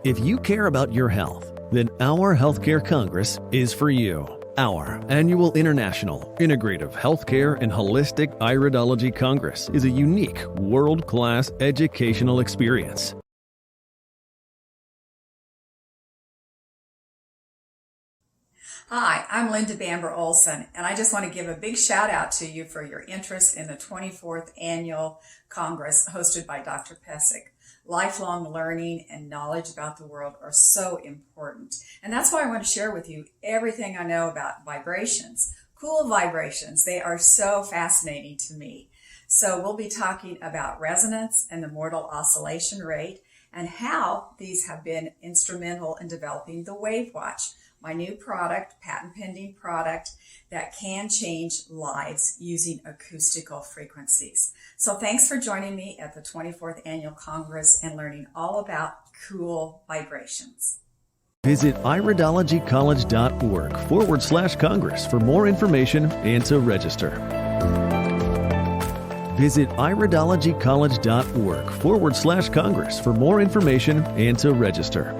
If you care about your health, then our Healthcare Congress is for you. Our annual International Integrative Healthcare and Holistic Iridology Congress is a unique, world-class educational experience. Hi, I'm Linda Bamber-Olson, and I just want to give a big shout out to you for your interest in the 24th Annual Congress hosted by Dr. Pesic. Lifelong learning and knowledge about the world are so important. And that's why I want to share with you everything I know about vibrations. Cool vibrations, they are so fascinating to me. So we'll be talking about resonance and the mortal oscillation rate and how these have been instrumental in developing the Wave Watch, my new product, patent-pending product, that can change lives using acoustical frequencies. So thanks for joining me at the 24th Annual Congress and learning all about cool vibrations. Visit iridologycollege.org/Congress for more information and to register. Visit iridologycollege.org/Congress for more information and to register.